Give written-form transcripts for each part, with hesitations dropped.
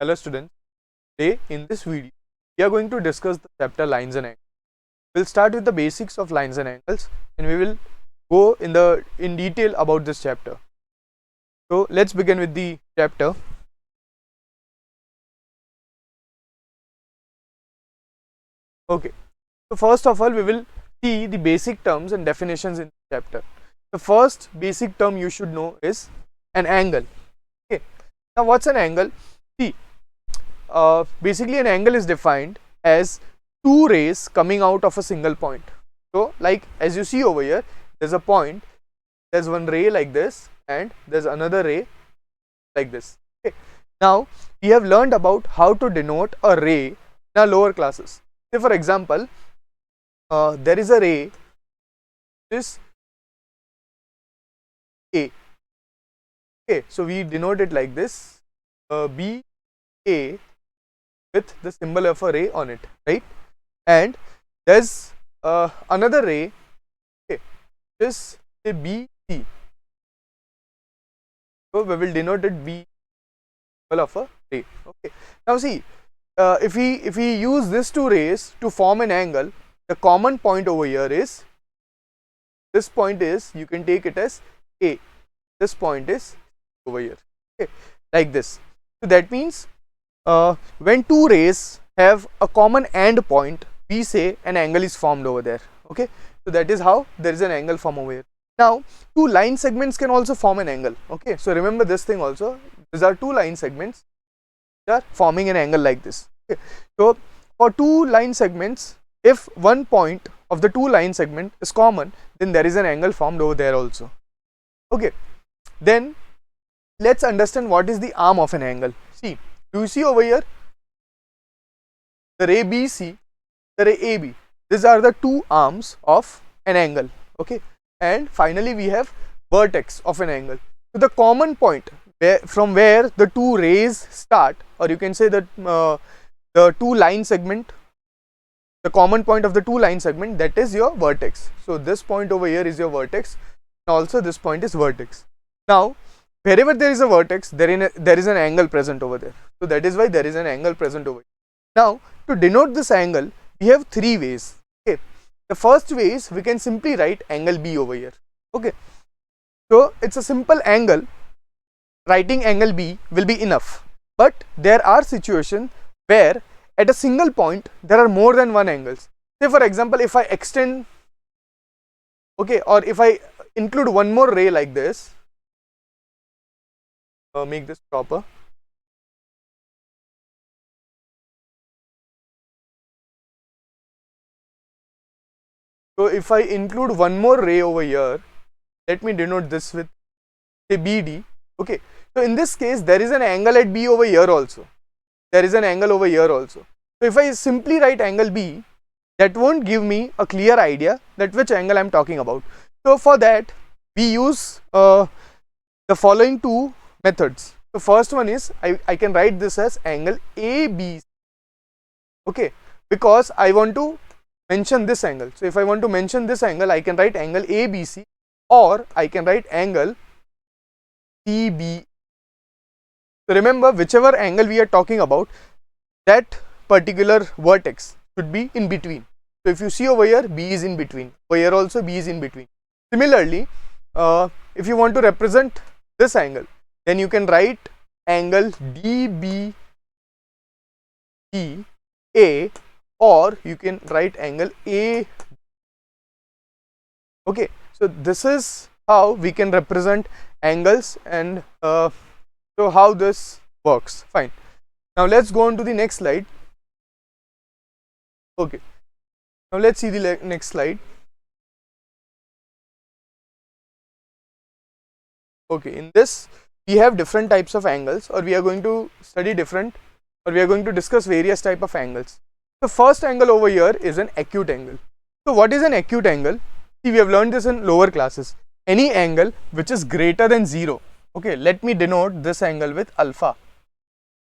Hello students, today in this video we are going to discuss the chapter lines and angles. We'll start with the basics of lines and angles and we will go in detail about this chapter. So let's begin with the chapter. Okay, so first of all we will see the basic terms and definitions in the chapter. The first basic term you should know is an angle. Okay, now what's an angle? See, basically an angle is defined as two rays coming out of a single point. So like as you see over here, there's a point, there's one ray like this and there's another ray like this. Okay, now we have learned about how to denote a ray in our lower classes. Say for example, there is a ray which is A. Okay, so we denote it like this, B A with the symbol of a ray on it, right? And there's another ray, okay, which is a B C. So we will denote it B symbol of a ray. Okay. Now see, if we use these two rays to form an angle, the common point over here is this point is, you can take it as A. This point is over here. Okay, like this. So that means when two rays have a common end point, we say an angle is formed over there. Okay, so that is how there is an angle formed over here. Now two line segments can also form an angle. Okay, so remember this thing also, these are two line segments which are forming an angle like this. Okay, so for two line segments, if one point of the two line segment is common, then there is an angle formed over there also. Okay, then let's understand what is the arm of an angle. See, do you see over here the ray BC, the ray AB? These are the two arms of an angle. Okay, and finally we have vertex of an angle. So the common point from where the two rays start, or you can say that the two line segment, the common point of the two line segment, that is your vertex. So this point over here is your vertex, and also this point is vertex. Now wherever there is a vertex, there is an angle present over there. So that is why there is an angle present over here. Now to denote this angle, we have three ways. Okay, the first way is we can simply write angle B over here. Okay, so it's a simple angle. Writing angle B will be enough, but there are situations where at a single point there are more than one angles. Say for example, if I extend, okay, or if I include one more ray like this, make this proper. So if I include one more ray over here, let me denote this with say BD. Okay, so in this case there is an angle at B over here also. There is an angle over here also. So if I simply write angle B, that won't give me a clear idea that which angle I am talking about. So for that we use the following two methods. The first one is I can write this as angle ABC. Okay, because I want to mention this angle. So if I want to mention this angle, I can write angle ABC, or I can write angle CB. So remember, whichever angle we are talking about, that particular vertex should be in between. So if you see over here, B is in between. Over here also B is in between. Similarly, if you want to represent this angle, then you can write angle DBA, or you can write angle A. Okay, so this is how we can represent angles, and so how this works. Fine. Now let's go on to the next slide. Okay, now let's see the next slide. Okay, in this we have different types of angles, or we are going to study different, or we are going to discuss various type of angles. The first angle over here is an acute angle. So what is an acute angle? See, we have learned this in lower classes. Any angle which is greater than 0. Okay, let me denote this angle with alpha.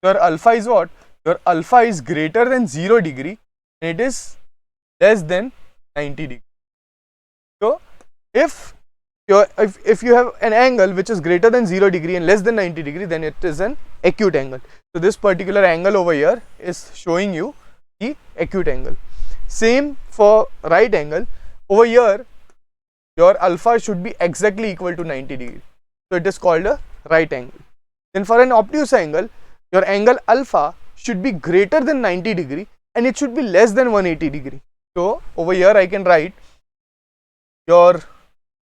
Your alpha is what? Your alpha is greater than 0 degree and it is less than 90 degree. So if if you have an angle which is greater than 0 degree and less than 90 degree, then it is an acute angle. So this particular angle over here is showing you the acute angle. Same for right angle. Over here your alpha should be exactly equal to 90 degree, so it is called a right angle. Then for an obtuse angle, your angle alpha should be greater than 90 degree and it should be less than 180 degree. So over here I can write your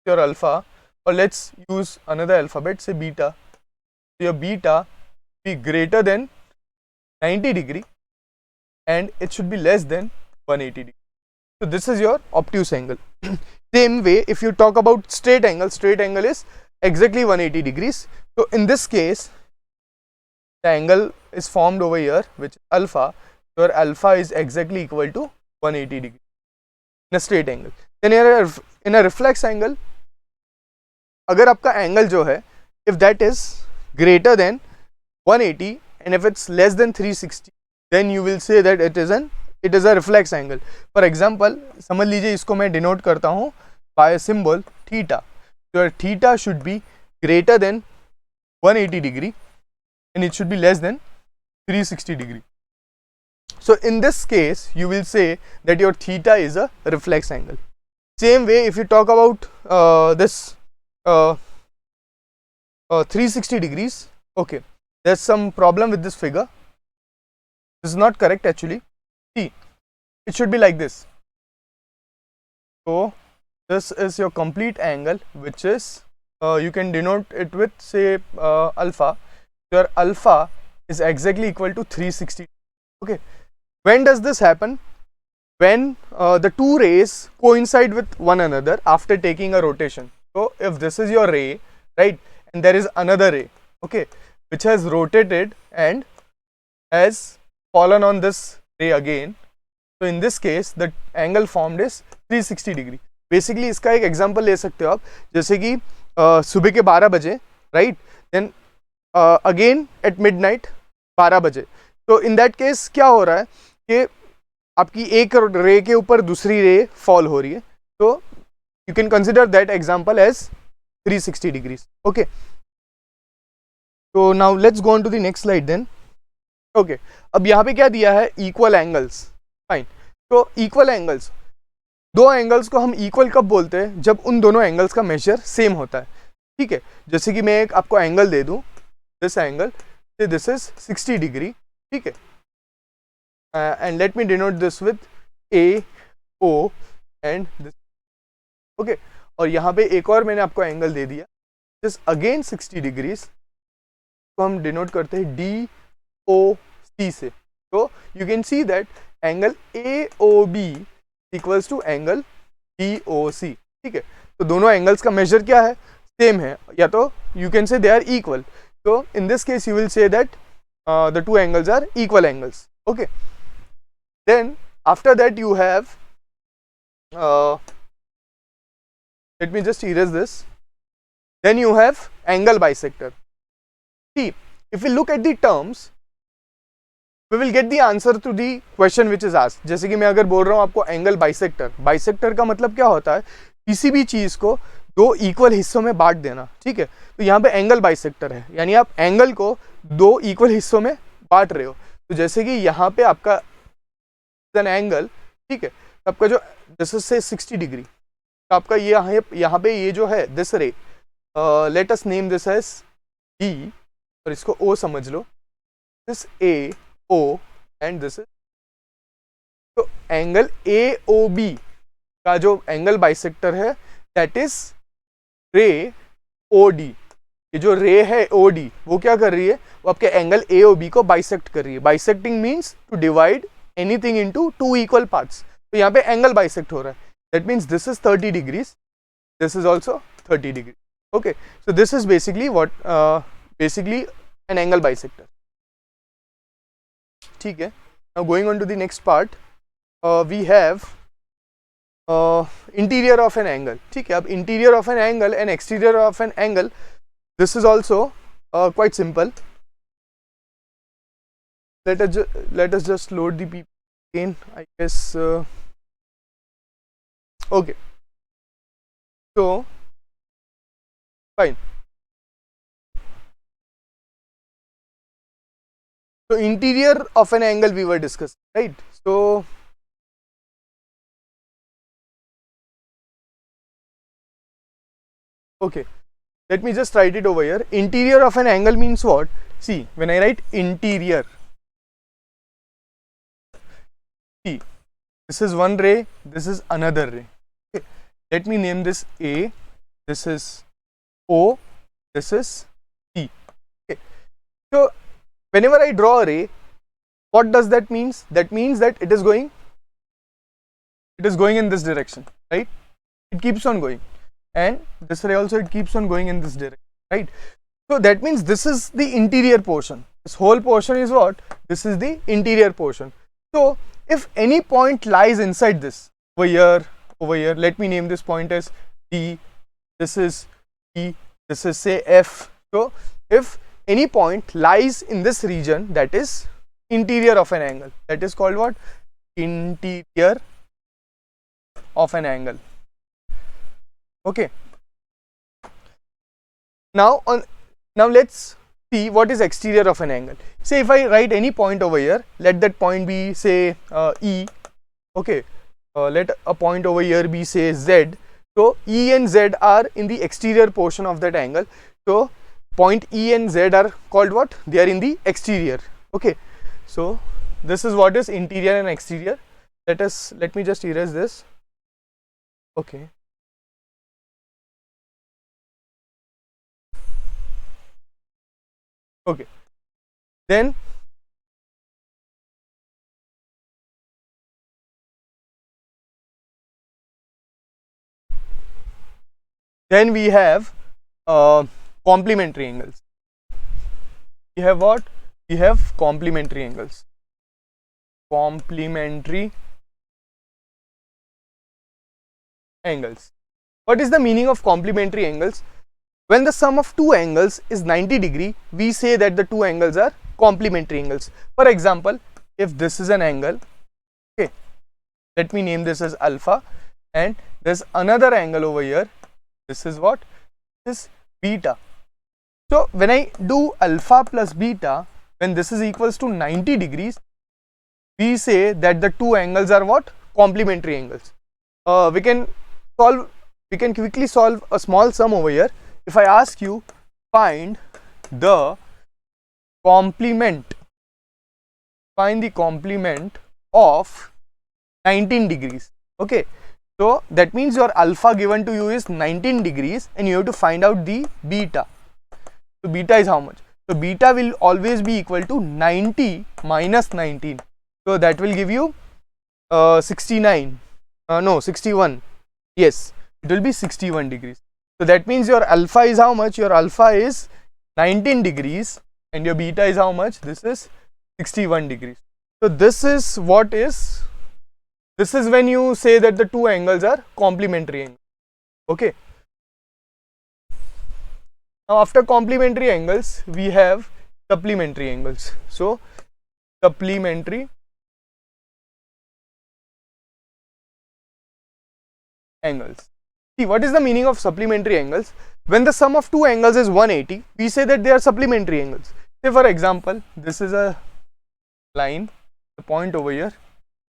alpha, or let's use another alphabet, say beta. So your beta be greater than 90 degree and it should be less than 180 degree. So this is your obtuse angle. Same way, if you talk about straight angle is exactly 180 degrees. So in this case, the angle is formed over here, which is alpha. Your alpha is exactly equal to 180 degree in a straight angle. Then in a reflex angle, अगर आपका angle जो है, if that is greater than 180 and if it's less than 360, then you will say that it is a reflex angle. For example, समझ लीजिए इसको मैं denote करता हूँ by a symbol theta. Your theta should be greater than 180 degree and it should be less than 360 degree. So in this case, you will say that your theta is a reflex angle. Same way, if you talk about this 360 degrees, okay, there's some problem with this figure. This is not correct actually. See, it should be like this. So this is your complete angle, which is you can denote it with, say, alpha. Your alpha is exactly equal to 360. Okay, when does this happen? When the two rays coincide with one another after taking a rotation. So if this is your ray, right, and there is another ray, okay, which has rotated and has fallen on this ray again, so in this case the angle formed is 360 degree. Basically इसका एक example ले सकते हो आप, जैसे कि सुबह के 12 बजे, right, then again at midnight 12 बजे. तो in that case क्या हो रहा है कि आपकी एक रे के ऊपर दूसरी रे फॉल हो रही है. तो you can consider that example as 360 degrees. Okay, so now let's go on to the next slide then. Okay, अब यहाँ पे क्या दिया है, equal angles. Fine. तो equal angles, दो एंगल्स को हम इक्वल कब बोलते हैं, जब उन दोनों एंगल्स का मेजर सेम होता है. ठीक है, जैसे कि मैं एक आपको एंगल दे दूं, this angle, this is 60 degree. ठीक है, and let me denote this with A O and this. Okay, और यहाँ पे एक और मैंने आपको एंगल दे दिया, दिस अगेन 60 डिग्रीज, तो हम डिनोट करते हैं डी ओ सी से. तो you can see that angle A O B equals to angle D O C. ठीक है, तो दोनों एंगल्स का मेजर क्या है, सेम है, या तो you can say they are equal. तो in this case you will say that the two angles are equal angles. Okay, then after that you have let me just erase this. Then you have angle bisector. See, if we look at the terms, we will get the answer to the question which is asked. जैसे कि मैं अगर बोल रहा हूँ आपको angle bisector, bisector का मतलब क्या होता है, किसी भी चीज को दो इक्वल हिस्सों में बांट देना. ठीक है, तो यहाँ पे एंगल बाइसेक्टर है, यानी आप एंगल को दो इक्वल हिस्सों में बांट रहे हो. तो जैसे कि यहाँ पे आपका एन एंगल, ठीक है, आपका जो दिस इज से 60 डिग्री, तो आपका ये यहाँ पे ये जो है this ray, let us name this edge D, और इसको ओ समझ लो, this A O and this is. तो एंगल ए ओ बी का जो एंगल बाइसेक्टर है that is ray O D. ये जो रे है ओ डी, वो क्या कर रही है, वो आपके एंगल ए ओ बी को बाइसेक्ट कर रही है. Bisecting means to divide anything into two equal parts. तो यहाँ पे एंगल बाइसेक्ट हो रहा है, that means this is 30 degrees, this is also 30 degree. Okay, so this is basically what basically an angle bisector. ठीक है, now going on to the next part, we have interior of an angle. ठीक है, अब interior of an angle and exterior of an angle, this is also quite simple. let us just load the people again, I guess. Okay, so Fine. So interior of an angle we were discussing, right? So okay, let me just write it over here. Interior of an angle means what? See, when I write interior, see, this is one ray, this is another ray. Okay. Let me name this A, this is O, this is C. Okay. So whenever I draw a ray, what does that means? That means that it is going in this direction, right? It keeps on going, and this ray also, it keeps on going in this direction, right? So that means this is the interior portion. This whole portion is what? This is the interior portion. So if any point lies inside this, over here, let me name this point as D, this is E, this is say F. So if any point lies in this region, that is interior of an angle. That is called what? Interior of an angle. Okay. Now let's see what is exterior of an angle. Say if I write any point over here, let that point be say E. Okay. Let a point over here be say Z. So E and Z are in the exterior portion of that angle. So point E and Z are called what? They are in the exterior. Okay. So this is what is interior and exterior. Let me just erase this. Okay. Okay. Then we have complementary angles. We have what? We have complementary angles. Complementary angles. What is the meaning of complementary angles? When the sum of two angles is 90 degree, we say that the two angles are complementary angles. For example, if this is an angle, okay, let me name this as alpha, and there's another angle over here. This is what? This is beta. So when I do alpha plus beta, when this is equals to 90 degrees, we say that the two angles are what? Complementary angles. We can quickly solve a small sum over here. If I ask you, find the complement of 19 degrees. Okay, so that means your alpha given to you is 19 degrees and you have to find out the beta. So beta is how much? So beta will always be equal to 90 minus 19. So that will give you 61. Yes, it will be 61 degrees. So that means your alpha is how much? Your alpha is 19 degrees and your beta is how much? This is 61 degrees. So this is what is, this is when you say that the two angles are complementary angles. Okay. Now after complementary angles, we have supplementary angles. So supplementary angles. See, what is the meaning of supplementary angles? When the sum of two angles is 180, we say that they are supplementary angles. Say for example, this is a line, the point over here.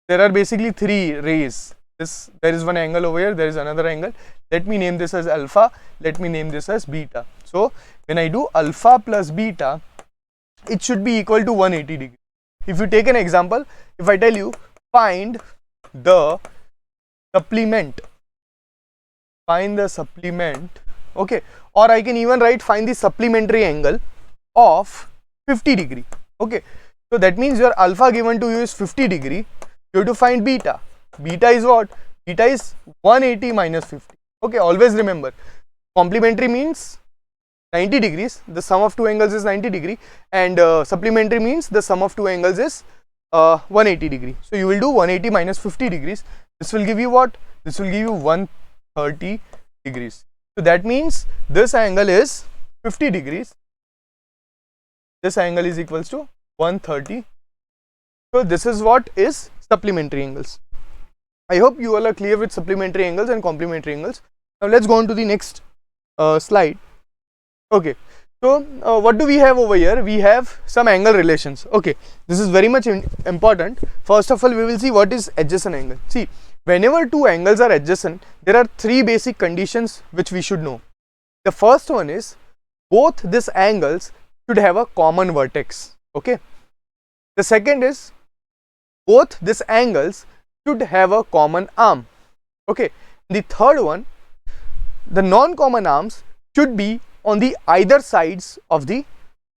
There are basically three rays. There is one angle over here, there is another angle. Let me name this as alpha, let me name this as beta. So when I do alpha plus beta, it should be equal to 180 degrees. If you take an example, if I tell you find the supplement, okay, or I can even write find the supplementary angle of 50 degree. Okay, so that means your alpha given to you is 50 degree. You have to find beta. Beta is what? Beta is 180 minus 50. Okay, always remember, complementary means 90 degrees, the sum of two angles is 90 degree, and supplementary means the sum of two angles is 180 degree. So you will do 180 minus 50 degrees. This will give you what? This will give you 130 degrees. So that means this angle is 50 degrees. This angle is equals to 130. So this is what is supplementary angles. I hope you all are clear with supplementary angles and complementary angles. Now let's go on to the next slide. Okay, so what do we have over here? We have some angle relations. Okay, this is very much important. First of all, we will see what is adjacent angle. See, whenever two angles are adjacent, there are three basic conditions which we should know. The first one is both these angles should have a common vertex. Okay, the second is both these angles should have a common arm. Okay, the third one, the non-common arms should be on the either sides of the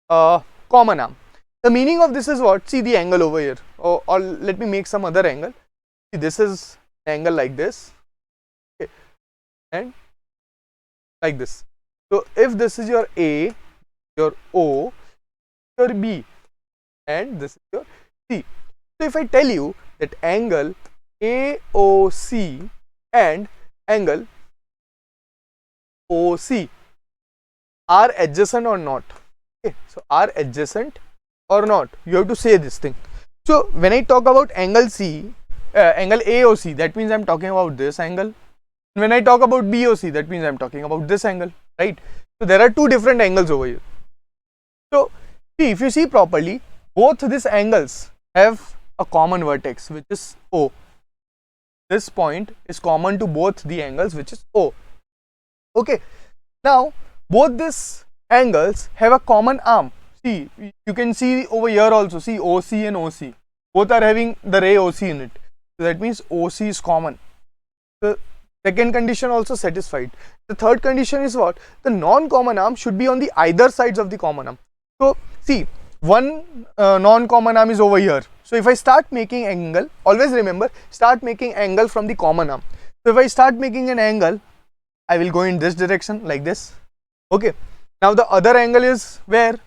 common arm. The meaning of this is what? See the angle over here, or let me make some other angle. See, this is angle like this, okay, and like this. So if this is your A, your O, your B, and this is your C. So if I tell you that angle AOC and angle OC are adjacent or not? Okay, so are adjacent or not? You have to say this thing. So when I talk about angle C, angle AOC, that means I am talking about this angle. When I talk about BOC, that means I am talking about this angle, right? So there are two different angles over here. So see, if you see properly, both these angles have a common vertex, which is O. This point is common to both the angles, which is O. Okay, now both these angles have a common arm. See, you can see over here also, see OC and OC, both are having the ray OC in it. So that means OC is common. The second condition also satisfied. The third condition is what? The non-common arm should be on the either sides of the common arm. So see, one non-common arm is over here. So if I start making angle, always remember, start making angle from the common arm. So if I start making an angle, I will go in this direction like this. Okay, now the other angle is where?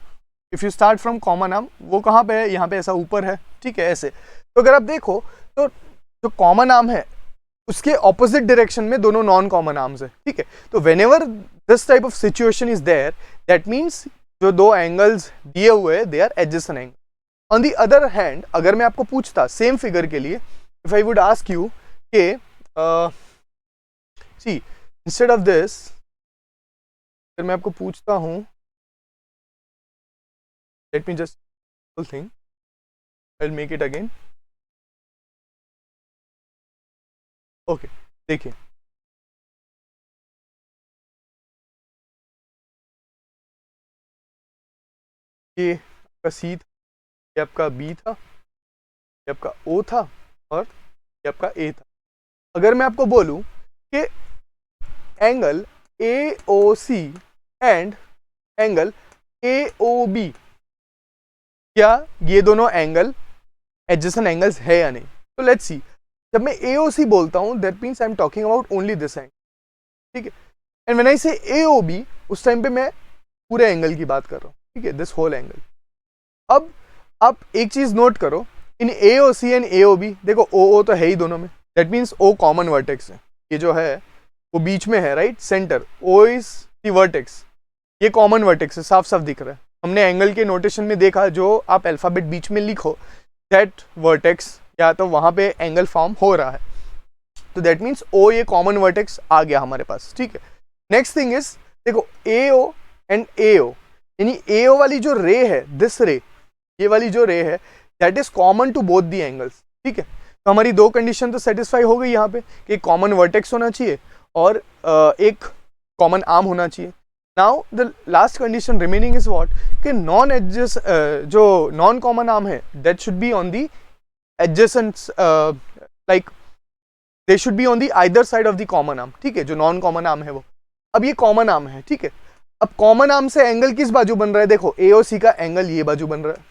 If you start from common arm, वो कहाँ पे है? यहाँ पे ऐसा ऊपर है, ठीक है, ऐसे. तो अगर आप देखो तो जो कॉमन आर्म है उसके ऑपोजिट डायरेक्शन में दोनों नॉन कॉमन आर्म्स है, ठीक है. तो whenever this type of situation is there, that means जो दो एंगल्स दिए हुए हैं they are adjacent angle. On the other hand, अगर मैं आपको पूछता सेम फिगर के लिए, if I would ask you K C instead of this, अगर मैं आपको पूछता हूं, let me just whole thing, I will make it again. Okay, देखिए ये आपका सी था, ये आपका बी था, ये आपका ओ था और ये आपका ए था. अगर मैं आपको बोलूं कि angle AOC and angle AOB, क्या ये दोनों एंगल एडजेसेंट एंगल्स है या नहीं? तो लेट्स सी. जब मैं AOC बोलता हूं, that means I am talking about only this angle, ठीक है. एंड व्हेन आई से AOB, उस टाइम पे मैं पूरे एंगल की बात कर रहा हूं, ठीक है, दिस होल एंगल. अब आप एक चीज नोट करो, इन AOC एंड AOB, देखो OO तो है ही दोनों में, that means O common vertex है, ये जो है वो बीच में है, right, centre. O is the vertex, ये कॉमन वर्टेक्स है, साफ साफ दिख रहा है. हमने एंगल के नोटेशन में देखा, जो आप अल्फाबेट बीच में लिखो, दैट वर्टेक्स, या तो वहां पे एंगल फॉर्म हो रहा है. तो दैट मीन्स O, ये कॉमन वर्टेक्स आ गया हमारे पास, ठीक है. नेक्स्ट थिंग इज, देखो AO एंड AO, यानी AO वाली जो रे है, दिस रे, ये वाली जो रे है, that is common to both the angles, ठीक है. तो हमारी दो कंडीशन तो सेटिस्फाई हो गई यहाँ पे कि कॉमन वर्टेक्स होना चाहिए और एक कॉमन आर्म होना चाहिए. Now the last condition remaining is what, कि नॉन एडजस्ट, जो नॉन कॉमन आर्म है, that should be on the adjacent, like they should be on the either side of the common arm, ठीक है, जो non common arm है वो. अब ये कॉमन आर्म है, ठीक है. अब कॉमन आर्म से एंगल किस बाजू बन रहा है? देखो AOC का एंगल ये बाजू बन रहा है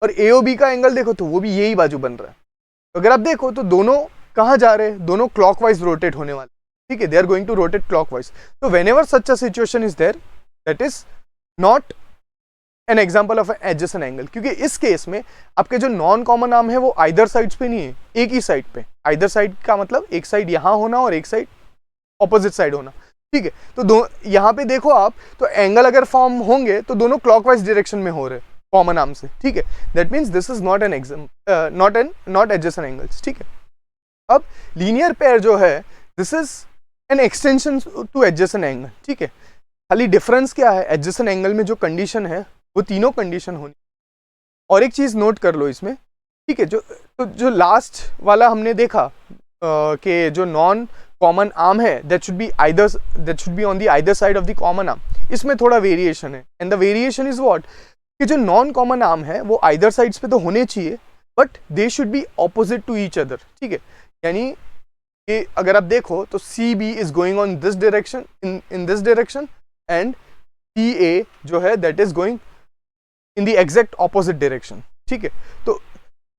और AOB का एंगल देखो तो वो भी यही बाजू बन रहा है. तो अगर आप देखो तो दोनों कहाँ जा रहे हैं? दोनों क्लॉकवाइज रोटेट होने वाले, ठीक है, they are going to rotate clockwise. तो whenever such a situation is there, that is not an example of an adjacent angle, क्योंकि इस केस में आपके जो नॉन कॉमन आर्म है वो आइदर साइड्स पे नहीं है, एक ही साइड पे. आइदर साइड का मतलब एक साइड यहाँ होना और एक साइड ऑपोजिट साइड होना, ठीक है. तो दो यहाँ पे देखो आप, तो एंगल अगर फॉर्म होंगे तो दोनों क्लॉकवाइज डायरेक्शन में हो रहे कॉमन आर्म से, ठीक है. That means this is not N not adjacent angles, ठीक है. अब लीनियर पेयर जो है, this is an extension two adjacent angle, ठीक है. खाली डिफरेंस क्या है, एडजेसेंट एंगल में जो कंडीशन है वो तीनों कंडीशन होनी। और एक चीज नोट कर लो इसमें, ठीक है, जो लास्ट वाला हमने देखा कि जो नॉन कॉमन आर्म है that should be on the either side of the common arm, इसमें थोड़ा वेरिएशन है। And the variation is what, कि जो नॉन कॉमन आर्म है वो आइदर साइड्स पे तो होने चाहिए, but they should be opposite to each other, ठीक है। यानी कि अगर आप देखो तो C B is going on this direction, in this direction, and C A जो है that is going in the exact opposite direction, ठीक है। तो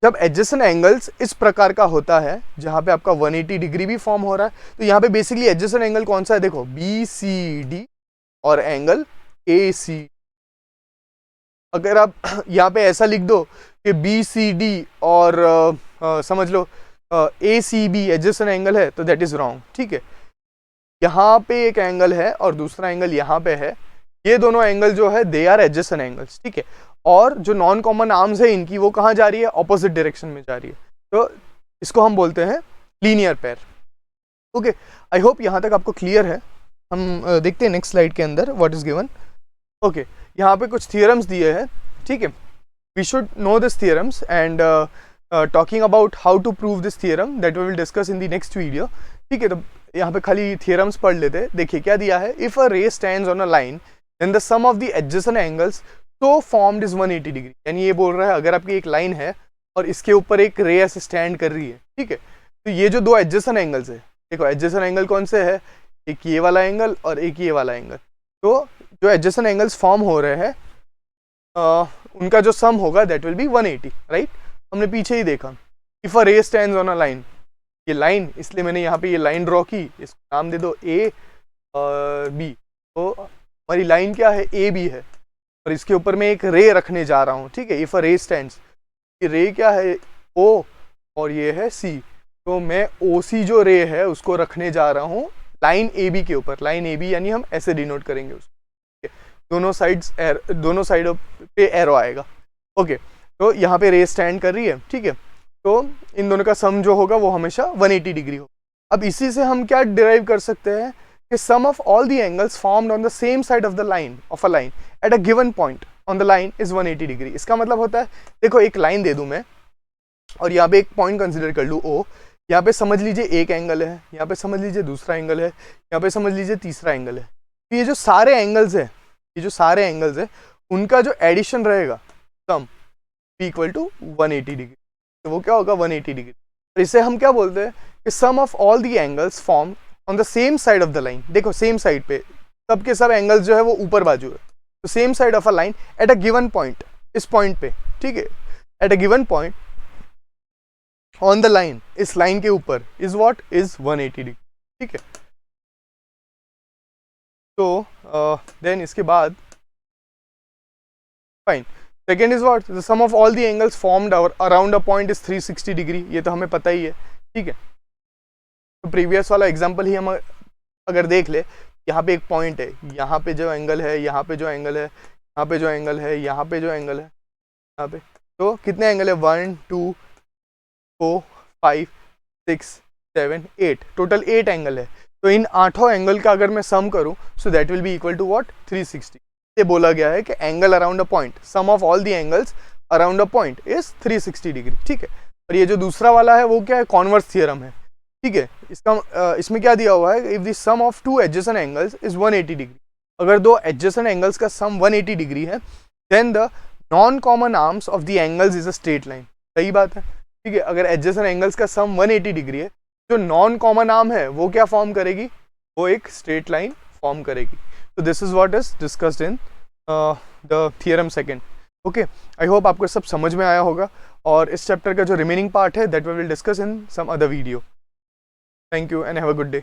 जब एडजेसेंट एंगल्स इस प्रकार का होता है जहां पे आपका 180 डिग्री भी फॉर्म हो रहा है, तो यहाँ पे बेसिकली एडजेसेंट एंगल कौन सा है, देखो बी सी डी और एंगल ए सी। अगर आप यहाँ पे ऐसा लिख दो कि बी सी डी और समझ लो ए सी बी एडजेसेंट एंगल है, तो दैट इज रॉन्ग, ठीक है। यहाँ पे एक एंगल है और दूसरा एंगल यहाँ पे है, ये दोनों एंगल जो है दे आर एडजेसेंट एंगल्स, ठीक है। और जो नॉन कॉमन आर्म्स है इनकी वो कहाँ जा रही है, ऑपोजिट डायरेक्शन में जा रही है, तो इसको हम बोलते हैं linear pair. Okay, I hope यहाँ तक आपको क्लियर है। हम देखते हैं नेक्स्ट स्लाइड के अंदर व्हाट इज गिवन। ओके, यहाँ पे कुछ थियरम्स दिए हैं, ठीक है। We should know this theorems and talking about how to prove this theorem that we will discuss in the next video, ठीक है। तो यहाँ पे खाली थियरम्स पढ़ लेते हैं। देखिए क्या दिया है, if a ray stands on a line then the sum of the adjacent angles तो फॉर्म्ड इज 180 डिग्री। यानी ये बोल रहा है अगर आपकी एक लाइन है और इसके ऊपर एक रे ऐसे स्टैंड कर रही है, ठीक है, तो ये जो दो एडजेसेंट एंगल्स है, देखो एडजेसेंट एंगल कौन से है, एक ये वाला एंगल और एक ये वाला एंगल। तो जो एडजेसेंट एंगल्स फॉर्म हो रहे हैं उनका जो सम होगा दैट विल बी 180, राइट। हमने पीछे ही देखा, if a ray stands on a line, ये लाइन, इसलिए मैंने यहाँ पे ये लाइन ड्रॉ की, इसको नाम दे दो ए और बी। तो हमारी लाइन क्या है, ए बी है, और इसके ऊपर मैं एक रे रखने जा रहा हूँ, ठीक है। इफ अ रे स्टैंड्स, ये रे क्या है, ओ, और ये है सी, तो मैं ओ सी जो रे है उसको रखने जा रहा हूँ लाइन ए बी के ऊपर। लाइन ए बी यानी हम ऐसे डिनोट करेंगे उसको, ठीक है? दोनों साइडों पे एरो आएगा। ओके, तो यहाँ पे रे स्टैंड कर रही है, ठीक है। तो इन दोनों का सम जो होगा वो हमेशा 180 डिग्री होगा। अब इसी से हम क्या डिराइव कर सकते हैं कि sum of all the angles formed on the same side of the line of a line at a given point on the line is 180 degree. इसका मतलब होता है, देखो एक लाइन दे दूं मैं और यहाँ पे एक पॉइंट कंसिडर कर लूँ O, यहाँ पे समझ लीजिए एक एंगल है, यहाँ पे समझ लीजिए दूसरा एंगल है, यहाँ पे समझ लीजिए तीसरा एंगल है। तो ये जो सारे एंगल्स है उनका जो एडिशन रहेगा सम इक्वल टू 180 डिग्री, तो वो क्या होगा 180 डिग्री। तो इसे हम क्या बोलते हैं कि sum of all the angles form on the same side of the line. देखो सेम साइड पे सब के सब एंगल्स जो है वो ऊपर बाजू है, तो same side of a line at a given point, इस पॉइंट पे, ठीक है, at a given point on the line, इस लाइन के ऊपर इज व्हाट, इज 180 डिग्री, ठीक है। तो देन इसके बाद fine, second is what, the sum of all the angles formed around a point is 360 degree. ये तो हमें पता ही है, ठीक है। तो प्रीवियस वाला एग्जांपल ही हम अगर देख ले, यहाँ पे एक पॉइंट है, यहाँ पे जो एंगल है, यहाँ पे जो एंगल है, यहाँ पे जो एंगल है, यहाँ पे जो एंगल है, यहाँ पे, तो कितने एंगल है, 1 2 4 5 6 7 8, टोटल 8 एंगल है। तो इन 8 एंगल का अगर मैं सम करूँ so that will be equal to what, 360। ये बोला गया है कि angle around a point, sum of all the angles around a point is 360 degree, ठीक है। और ये जो दूसरा वाला है वो क्या है, कॉन्वर्स थ्योरम है, ठीक है। इसमें क्या दिया हुआ है, if the sum of two adjacent angles is 180 degree. अगर दो एडजेसेंट एंगल्स का सम 180 डिग्री है then the non common arms of the angles is a straight line. सही बात है, ठीक है। अगर एडजेसेंट एंगल्स का सम 180 डिग्री है, जो नॉन कॉमन आर्म है वो क्या फॉर्म करेगी, वो एक स्ट्रेट लाइन फॉर्म करेगी। तो this is what is discussed in the theorem second. Okay, I hope आपको सब समझ में आया होगा, और इस चैप्टर का जो रिमेनिंग पार्ट है that we will discuss in some other video. Thank you and have a good day.